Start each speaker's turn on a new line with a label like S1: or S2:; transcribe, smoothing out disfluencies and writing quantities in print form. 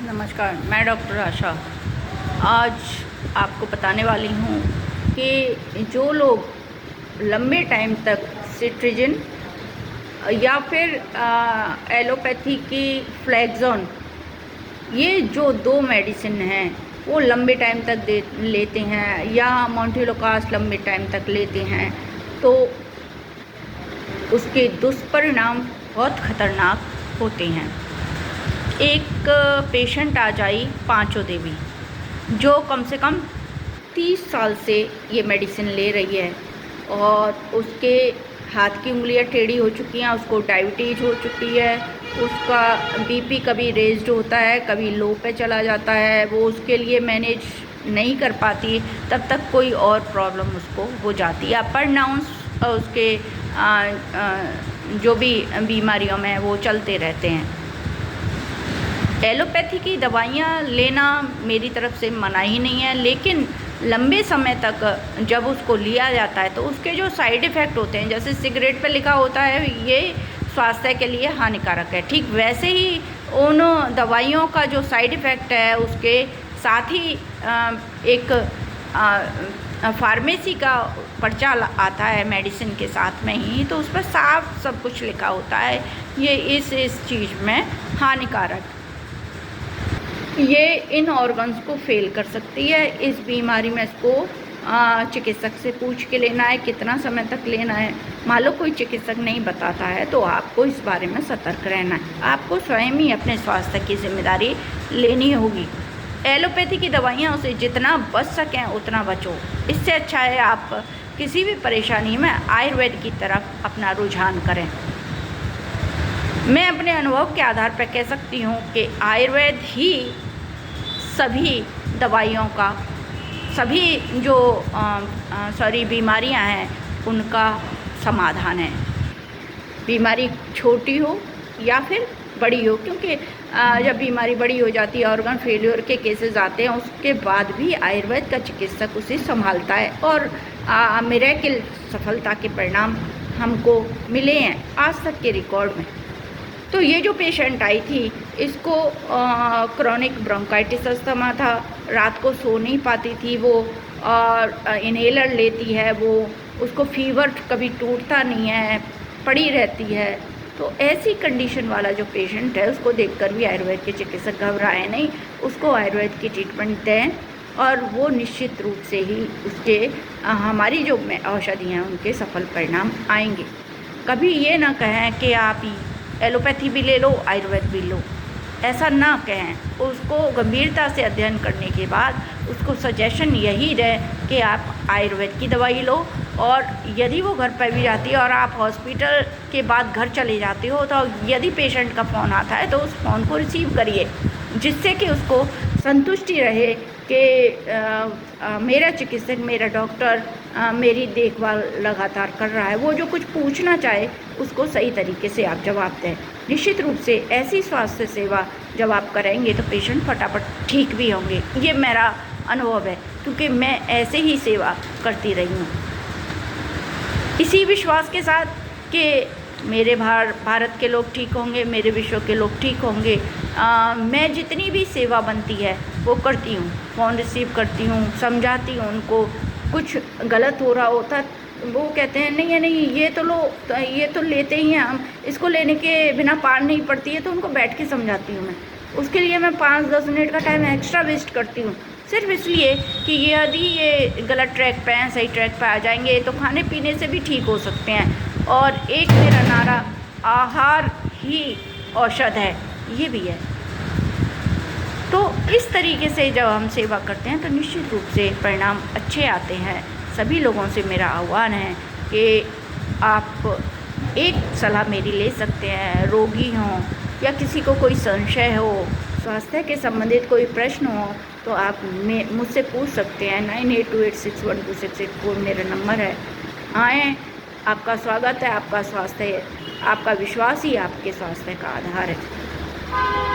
S1: नमस्कार, मैं डॉक्टर आशा आज आपको बताने वाली हूँ कि जो लोग लंबे टाइम तक सिट्रिजिन या फिर एलोपैथी की फ्लैक्सोन, ये जो दो मेडिसिन हैं वो लंबे टाइम तक लेते हैं या मोंटेलोकास्ट लंबे टाइम तक लेते हैं, तो उसके दुष्परिणाम बहुत ख़तरनाक होते हैं। एक पेशेंट आ जाई पांचों देवी, जो कम से कम 30 साल से ये मेडिसिन ले रही है और उसके हाथ की उंगलियां टेढ़ी हो चुकी हैं, उसको डायबिटीज हो चुकी है, उसका बीपी कभी रेज्ड होता है, कभी लो पे चला जाता है, वो उसके लिए मैनेज नहीं कर पाती, तब तक कोई और प्रॉब्लम उसको हो जाती है। अप एंड डाउन्स उसके जो भी बीमारियों में वो चलते रहते हैं। एलोपैथी की दवाइयाँ लेना मेरी तरफ से मना ही नहीं है, लेकिन लंबे समय तक जब उसको लिया जाता है तो उसके जो साइड इफ़ेक्ट होते हैं, जैसे सिगरेट पे लिखा होता है ये स्वास्थ्य के लिए हानिकारक है, ठीक वैसे ही उन दवाइयों का जो साइड इफ़ेक्ट है उसके साथ ही एक फार्मेसी का पर्चा आता है मेडिसिन के साथ में ही, तो उस पर साफ सब कुछ लिखा होता है ये इस चीज़ में हानिकारक, ये इन ऑर्गन्स को फेल कर सकती है। इस बीमारी में इसको चिकित्सक से पूछ के लेना है कितना समय तक लेना है। मान लो कोई चिकित्सक नहीं बताता है तो आपको इस बारे में सतर्क रहना है, आपको स्वयं ही अपने स्वास्थ्य की जिम्मेदारी लेनी होगी। एलोपैथी की दवाइयाँ उसे जितना बच सकें उतना बचो, इससे अच्छा है आप किसी भी परेशानी में आयुर्वेद की तरफ अपना रुझान करें। मैं अपने अनुभव के आधार पर कह सकती हूँ कि आयुर्वेद ही सभी दवाइयों का, सभी जो बीमारियाँ हैं उनका समाधान है, बीमारी छोटी हो या फिर बड़ी हो, क्योंकि जब बीमारी बड़ी हो जाती है, ऑर्गन फेलियर के केसेस आते हैं, उसके बाद भी आयुर्वेद का चिकित्सक उसे संभालता है और मिरेकल सफलता के परिणाम हमको मिले हैं आज तक के रिकॉर्ड में। तो ये जो पेशेंट आई थी, इसको क्रॉनिक ब्रोंकाइटिस अस्थमा था, रात को सो नहीं पाती थी वो, और इन्हेलर लेती है वो, उसको फीवर कभी टूटता नहीं है, पड़ी रहती है। तो ऐसी कंडीशन वाला जो पेशेंट है उसको देखकर भी आयुर्वेद के चिकित्सक घबराए नहीं, उसको आयुर्वेद की ट्रीटमेंट दें और वो निश्चित रूप से ही उसके हमारी जो औषधियाँ हैं उनके सफल परिणाम आएंगे। कभी ये ना कहें कि आप एलोपैथी भी ले लो आयुर्वेद भी लो, ऐसा ना कहें। उसको गंभीरता से अध्ययन करने के बाद उसको सजेशन यही रहे कि आप आयुर्वेद की दवाई लो, और यदि वो घर पर भी जाती है और आप हॉस्पिटल के बाद घर चले जाते हो तो यदि पेशेंट का फ़ोन आता है तो उस फ़ोन को रिसीव करिए, जिससे कि उसको संतुष्टि रहे कि मेरा चिकित्सक, मेरा डॉक्टर मेरी देखभाल लगातार कर रहा है। वो जो कुछ पूछना चाहे उसको सही तरीके से आप जवाब दें। निश्चित रूप से ऐसी स्वास्थ्य सेवा जब आप करेंगे तो पेशेंट फटाफट ठीक भी होंगे, ये मेरा अनुभव है, क्योंकि मैं ऐसे ही सेवा करती रही हूँ इसी विश्वास के साथ कि मेरे भारत के लोग ठीक होंगे, मेरे विश्व के लोग ठीक होंगे। मैं जितनी भी सेवा बनती है वो करती हूँ, फ़ोन रिसीव करती हूँ, समझाती हूँ उनको, कुछ गलत हो रहा होता वो कहते हैं नहीं है नहीं ये तो लो, तो ये तो लेते ही हैं हम, इसको लेने के बिना पार नहीं पड़ती है, तो उनको बैठ के समझाती हूँ मैं। उसके लिए मैं 5-10 मिनट का टाइम एक्स्ट्रा वेस्ट करती हूँ, सिर्फ इसलिए कि यदि ये गलत ट्रैक पे हैं, सही ट्रैक पे आ जाएंगे तो खाने पीने से भी ठीक हो सकते हैं। और एक मेरा नारा आहार ही औषध है, ये भी है। तो इस तरीके से जब हम सेवा करते हैं तो निश्चित रूप से परिणाम अच्छे आते हैं। सभी लोगों से मेरा आह्वान है कि आप एक सलाह मेरी ले सकते हैं, रोगी हों या किसी को कोई संशय हो, स्वास्थ्य के संबंधित कोई प्रश्न हो तो आप मुझसे पूछ सकते हैं। 9828612684 मेरा नंबर है। आएँ, आपका स्वागत है। आपका स्वास्थ्य, आपका विश्वास ही आपके स्वास्थ्य का आधार है।